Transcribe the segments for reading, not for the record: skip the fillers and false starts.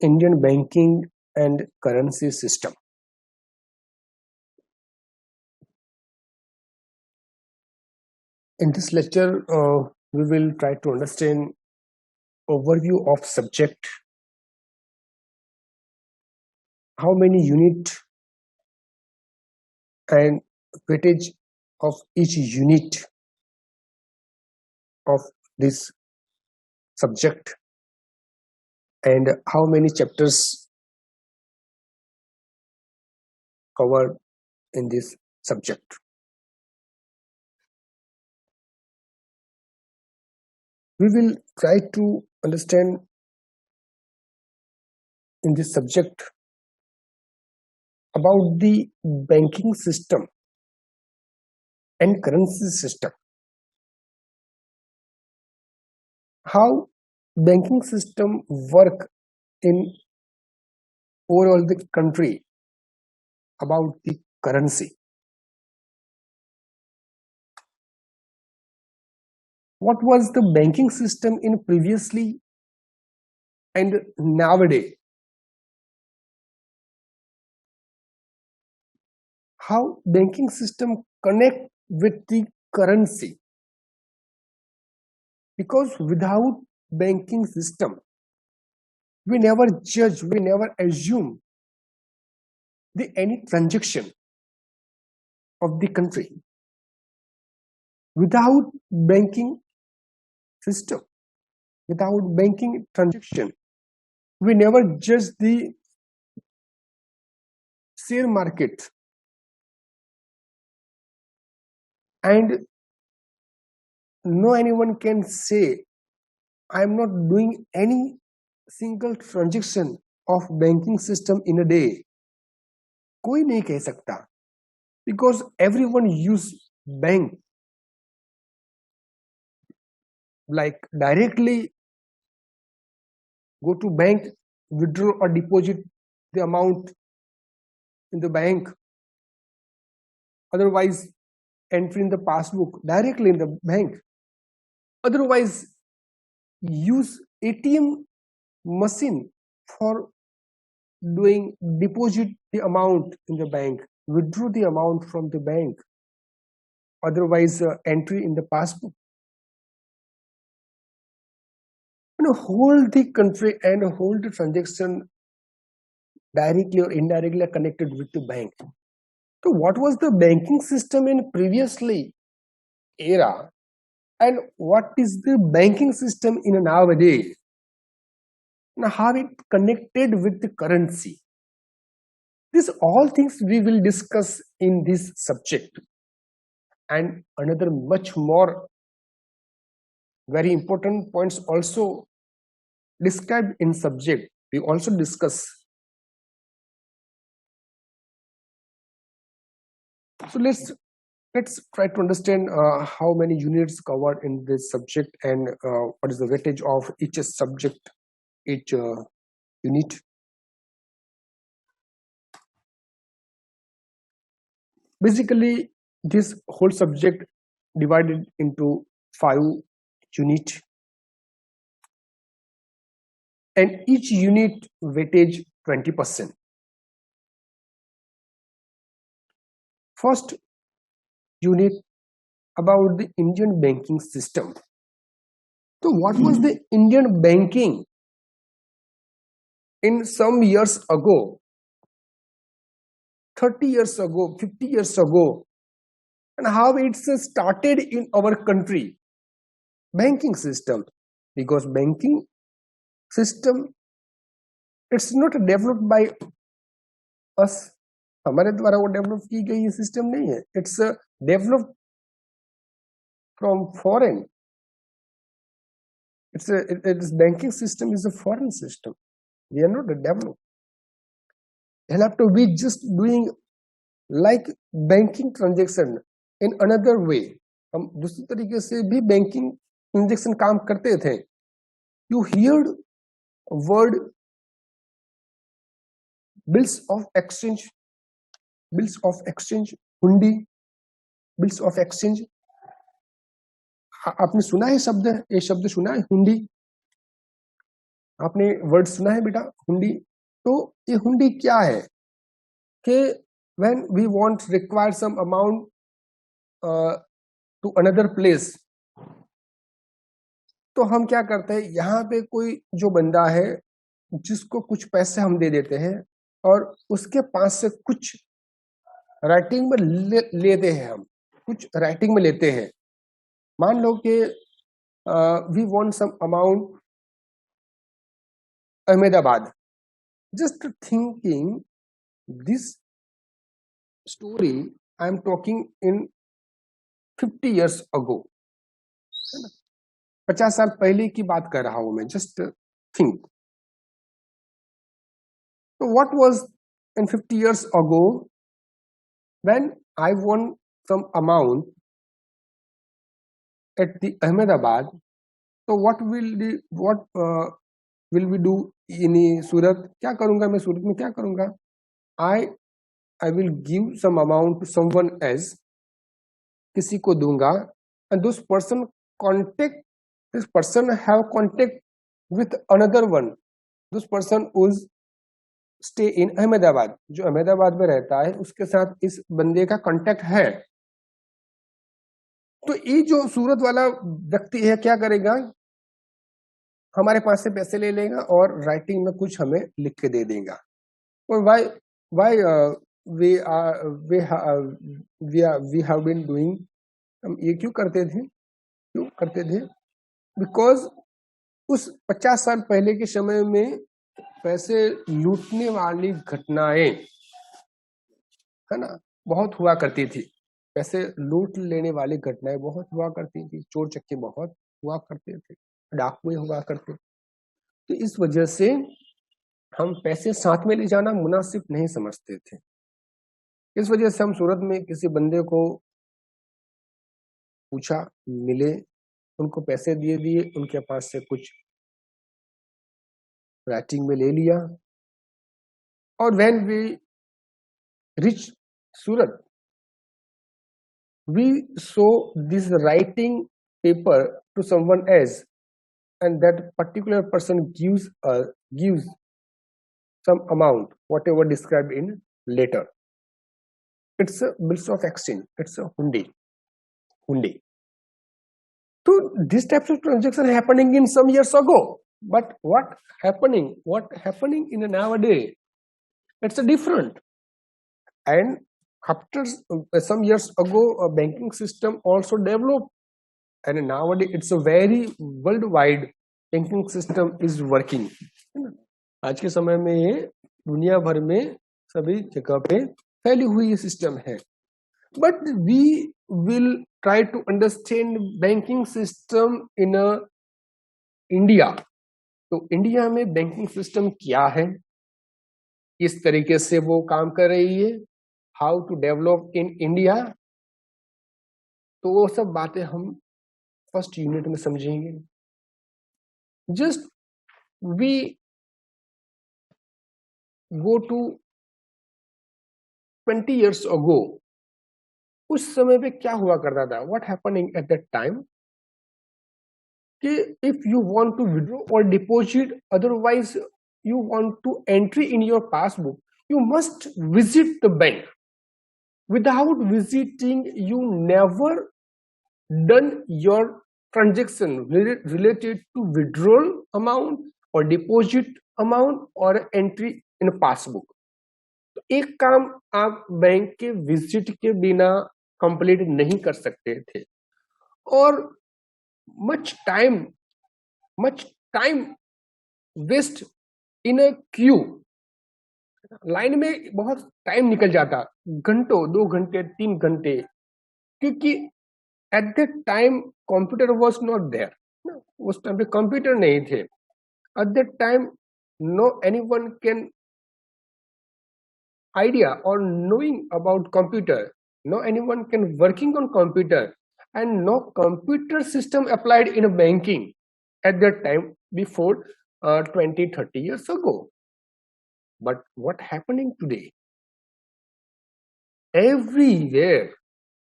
Indian banking and currency system. In this lecture, we will try to understand overview of subject, how many unit and weightage of each unit of this subject, and how many chapters covered in this subject. We will try to understand in this subject about the banking system and currency system, how banking system work in overall the country, about the currency, what was the banking system in previously and nowadays, how banking system connect with the currency, because without banking system we never judge, we never assume the any transaction of the country. Without banking system, without banking transaction, we never judge the share market, and no anyone can say I am not doing any single transaction of banking system in a day. कोई नहीं कह सकता, because everyone use bank like directly go to bank, withdraw or deposit the amount in the bank, otherwise entry in the passbook directly in the bank, otherwise use ATM machine for doing deposit the amount in the bank, withdraw the amount from the bank, otherwise entry in the passbook. Hold the country and hold the transaction directly or indirectly are connected with the bank. So what was the banking system in previously era, and what is the banking system in nowadays? Now how it connected with the currency? These all things we will discuss in this subject, and another much more very important points also described in subject we also discuss. So let's try to understand how many units covered in this subject, and what is the weightage of each subject, each unit. Basically, this whole subject divided into 5 units, and each unit weightage 20%. First unit about the Indian banking system. So what was the Indian banking in some years ago, 30 years ago, 50 years ago, and how it's started in our country? Banking system, because banking system, it's not developed by us, हमारे द्वारा वो develop की गई system नहीं है, it's developed from foreign. Its banking system is a foreign system. We are not developed. You'll have to be just doing like banking transaction in another way. हम दूसरी तरीके से भी banking transaction काम करते थे. You heard word bills of exchange, हुंडी, bills of exchange. आपने सुना है शब्द, ये शब्द सुना है हुंडी? आपने वर्ड सुना है बेटा, हुंडी? तो ये हुंडी क्या है कि when we want require some amount to another place, तो हम क्या करते हैं, यहाँ पे कोई जो बंदा है जिसको कुछ पैसे हम दे देते हैं और उसके पास से कुछ राइटिंग में लेते हैं, हम कुछ राइटिंग में लेते हैं। मान लो कि we want some amount Ahmedabad, just thinking this story I am talking in 50 years ago, है ना, 50 साल पहले की बात कर रहा हूं मैं, जस्ट थिंक। तो what was in 50 years ago when I won some amount at the Ahmedabad? So what will we do in सूरत? क्या करूंगा मैं सूरत में, क्या करूंगा? I will give some amount to someone else, किसी को दूंगा, and this person have contact with another one. This person who's stay in Ahmedabad, जो अहमदाबाद में रहता है उसके साथ इस बंदे का कांटेक्ट है। तो ये जो सूरत वाला व्यक्ति है क्या करेगा, हमारे पास से पैसे ले लेगा और राइटिंग में कुछ हमें लिख के दे देगा। और why we have been doing, हम ये क्यों करते थे? बिकॉज उस 50 साल पहले के समय में पैसे लूटने वाली घटनाएं, है ना, बहुत हुआ करती थी। पैसे लूट लेने वाली घटनाएं बहुत हुआ करती थी, चोर चक्के बहुत हुआ करते थे, डाकुए हुआ करते। तो इस वजह से हम पैसे साथ में ले जाना मुनासिब नहीं समझते थे। इस वजह से हम सूरत में किसी बंदे को पूछा, मिले, उनको पैसे दिए, उनके पास से कुछ राइटिंग में ले लिया, और when we reach Surat, we show this writing paper to someone else, and that particular person gives some amount, whatever described in later. It's a bills of exchange, it's a hundi. So these types of transactions happening in some years ago, but what happening in nowadays, it's a different. And after some years ago, a banking system also developed, and nowadays it's a very worldwide banking system is working. आज के समय में ये दुनिया भर में सभी जगह पे फैली हुई ये सिस्टम है। But we will try to understand banking system in India. तो इंडिया में बैंकिंग सिस्टम क्या है, किस तरीके से वो काम कर रही है, how to develop in India, तो वो सब बातें हम फर्स्ट यूनिट में समझेंगे। Just we go to 20 years ago, उस समय पे क्या हुआ करता था, what happening at that time, कि if you want to withdraw और deposit, otherwise you want to entry in your passbook, you must visit the bank. Without visiting, you never done your transaction related to withdrawal amount or deposit amount or entry in passbook. तो एक काम आप bank के visit के बिना complete नहीं कर सकते थे, और मच टाइम वेस्ट इन अ क्यू, लाइन में बहुत टाइम निकल जाता, घंटों, 2 घंटे, 3 घंटे, क्योंकि at that time computer was not there, उस टाइम पे कंप्यूटर नहीं थे। At that time no anyone can idea or knowing about computer, no anyone can working on computer, and no computer system applied in banking at that time before 20-30 years ago. But what happening today, everywhere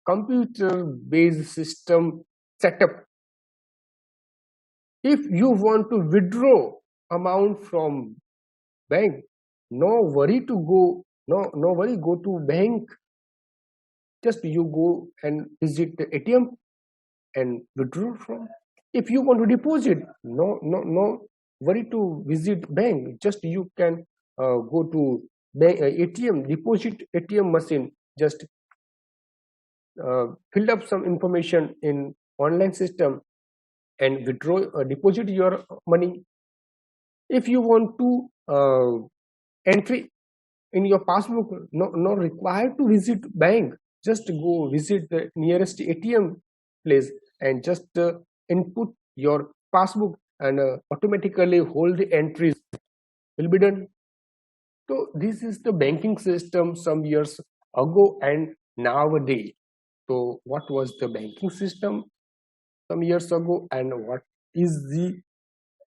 computer based system setup. If you want to withdraw amount from bank, no worry to go, no worry go to bank. Just you go and visit the ATM and withdraw from. If you want to deposit, no worry to visit bank. Just you can go to bank, ATM, deposit ATM machine. Just fill up some information in online system and withdraw, deposit your money. If you want to entry in your passbook, no required to visit bank. Just go visit the nearest ATM place and just input your passbook, and automatically hold the entries will be done. So this is the banking system some years ago and nowadays. So what was the banking system some years ago, and what is the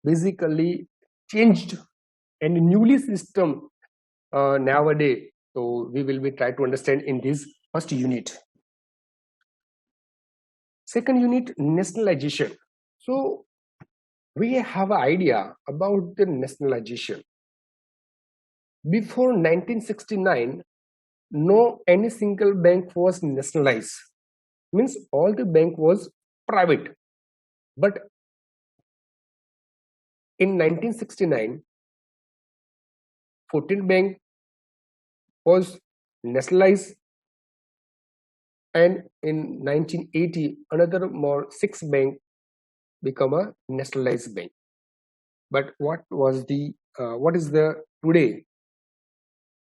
basically changed and newly system nowadays? So we will be try to understand in this first unit. Second unit, nationalization. So we have an idea about the nationalization. Before 1969, no any single bank was nationalized. Means all the bank was private. But in 1969, 14 bank was nationalized, and in 1980 another more 6 bank become a nationalized bank. But what is the today?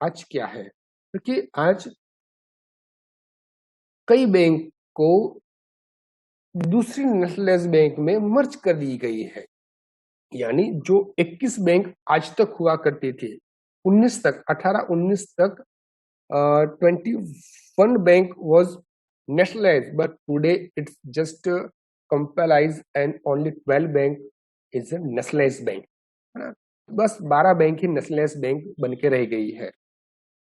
आज क्या है? क्योंकि आज कई bank को दूसरी nationalised bank में मर्ज कर दी गई है। यानी जो 21 बैंक आज तक हुआ करते थे, 19 तक 18-19 तक 21 bank was nationalized, but today it's just compiled and only 12 bank is a nationalized bank. बस 12 बैंक ही nationalized बैंक बन के रह गई है।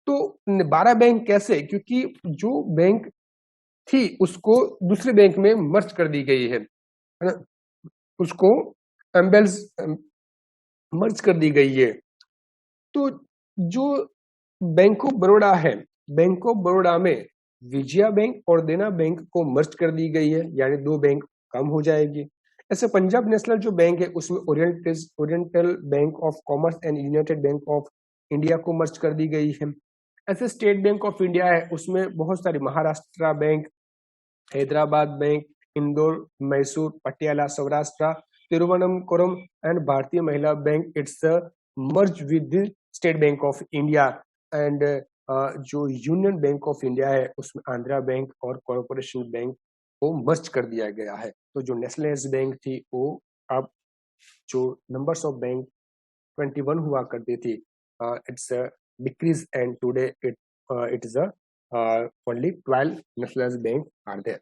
तो 12 बैंक कैसे? क्योंकि जो बैंक थी उसको दूसरे बैंक में मर्ज कर दी गई है ना, उसको एम्बेल्स मर्ज कर दी गई है। तो जो बैंक ऑफ बड़ौदा है, बैंक ऑफ बड़ौदा में विजया बैंक और देना बैंक को मर्ज कर दी गई है, यानी 2 बैंक कम हो जाएगी। ऐसे पंजाब नेशनल जो बैंक है उसमें oriental bank of commerce and United bank of India को मर्ज कर दी गई है। ऐसे स्टेट बैंक ऑफ इंडिया है, उसमें बहुत सारी Maharashtra bank, Hyderabad bank, Indore, Mysore, Patiala, Saurashtra, Thiruvananthapuram and भारतीय महिला bank it's merge with the state bank of India. And जो यूनियन बैंक ऑफ इंडिया है उसमें आंध्रा बैंक और कॉर्पोरेशन बैंक को मर्ज कर दिया गया है। तो जो नेशनलाइज्ड बैंक थी वो अब जो नंबर्स ऑफ बैंक 21 हुआ करती थी, it's decrease and today it is only 12 nationalized bank are there.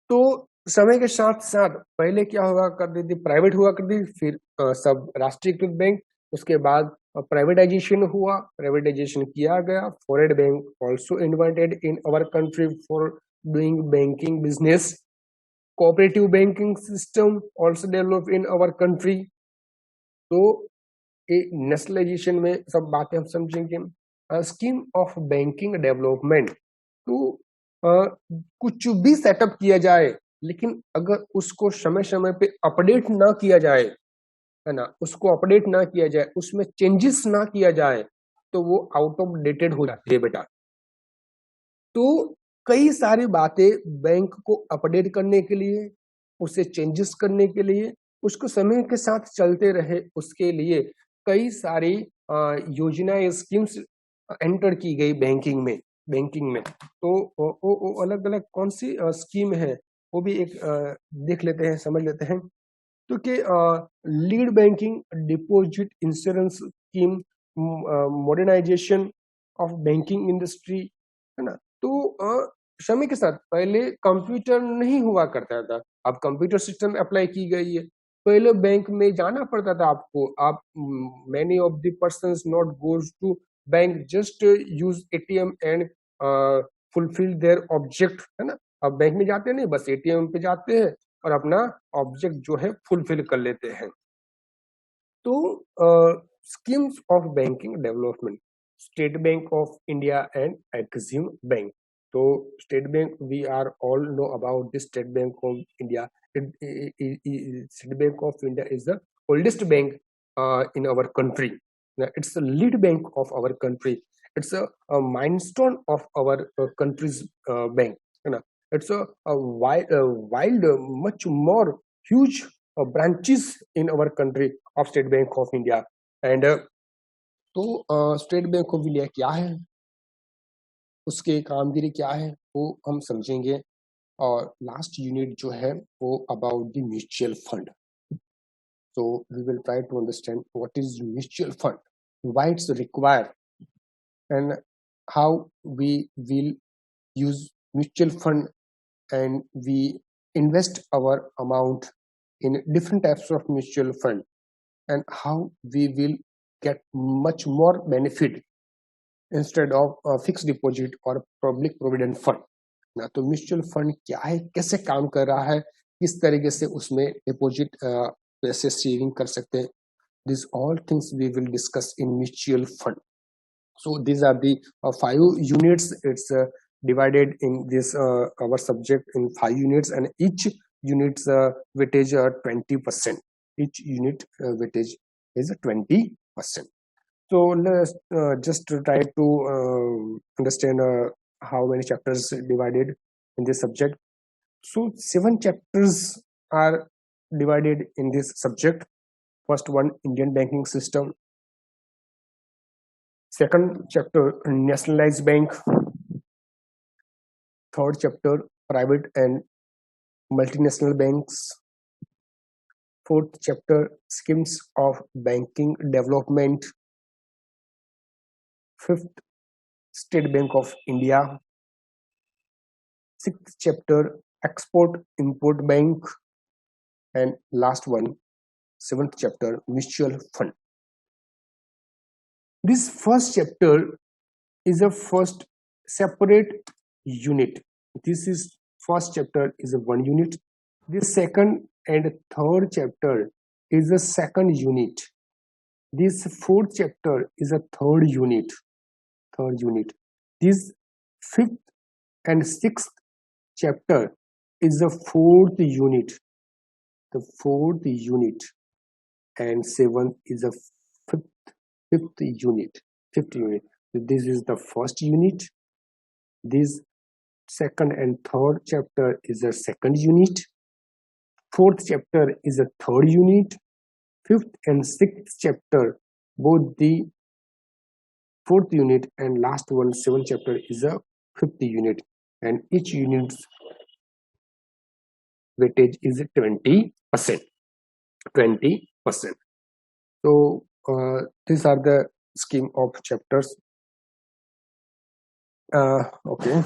तो समय के साथ साथ पहले क्या हुआ करती थी? प्राइवेट हुआ करती थी, फिर सब राष्ट्रीयकृत बैंक, उसके बाद प्राइवेटाइजेशन हुआ, प्राइवेटाइजेशन किया गया। Foreign bank also invited in our country for doing banking business. Cooperative banking system also develop in our country. तो नेशनलाइजेशन में सब बातें हम समझेंगे। स्कीम ऑफ बैंकिंग डेवलपमेंट, तो कुछ भी सेटअप किया जाए लेकिन अगर उसको समय समय पे अपडेट ना किया जाए, है ना, उसको अपडेट ना किया जाए, उसमें चेंजेस ना किया जाए, तो वो आउट ऑफ डेटेड हो जाती है बेटा। तो कई सारी बातें बैंक को अपडेट करने के लिए, उसे चेंजेस करने के लिए, उसको समय के साथ चलते रहे उसके लिए कई सारी योजनाएं, स्कीम्स एंटर की गई बैंकिंग में। तो अलग अलग कौन सी स्कीम है वो भी एक देख लेते हैं, समझ लेते हैं। तो कि lead banking deposit insurance scheme, modernisation of banking industry, है ना। तो समय के साथ पहले कंप्यूटर नहीं हुआ करता था, अब कंप्यूटर सिस्टम अप्लाई की गई है। पहले बैंक में जाना पड़ता था आपको, आप many of the persons not goes to bank, just use ATM and fulfil their object, है ना। अब बैंक में जाते नहीं, बस एटीएम पे जाते हैं और अपना ऑब्जेक्ट जो है फुलफिल कर लेते हैं। So, schemes of banking development, State Bank of India and Exim Bank. So, State Bank, we are all know about this State Bank of India. State Bank of India is the oldest bank in our country. It's the lead bank of our country. It's a milestone of our country's bank. You know, it's much more huge branches in our country of State Bank of India. And तो state bank of India क्या है, उसके कामगिरी क्या है, वो हम समझेंगे. और लास्ट यूनिट जो है वो about the mutual fund. So we will try to understand what is mutual fund, why it's required, and how we will use mutual fund, and we invest our amount in different types of mutual fund, and how we will get much more benefit instead of fixed deposit or public provident fund. ना तो mutual fund क्या है, कैसे काम कर रहा है, किस तरीके से उसमें डिपॉजिट पैसे सेविंग कर सकते हैं. These all things we will discuss in mutual fund. So these are the 5 units. It's divided in this our subject in 5 units, and each unit's weightage 20%. Each unit weightage is 20%. So let's just try to understand how many chapters divided in this subject. So 7 chapters are divided in this subject. First one, Indian banking system. Second chapter, nationalized bank. Third chapter, private and multinational banks. Fourth chapter, schemes of banking development. Fifth, State Bank of India. Sixth chapter, export import bank. And last one, 7th chapter, mutual fund. This first chapter is a first separate unit. This is first chapter is a one unit. This second and third chapter is a second unit. This fourth chapter is a third unit. This fifth and sixth chapter is the fourth unit. The fourth unit, and seventh is a fifth unit. This is the first unit. This second and third chapter is a second unit. Fourth chapter is a third unit. Fifth and sixth chapter, both the fourth unit, and last one, 7th chapter, is a fifth unit, and each unit's weightage is 20%. 20%. So these are the scheme of chapters. Okay.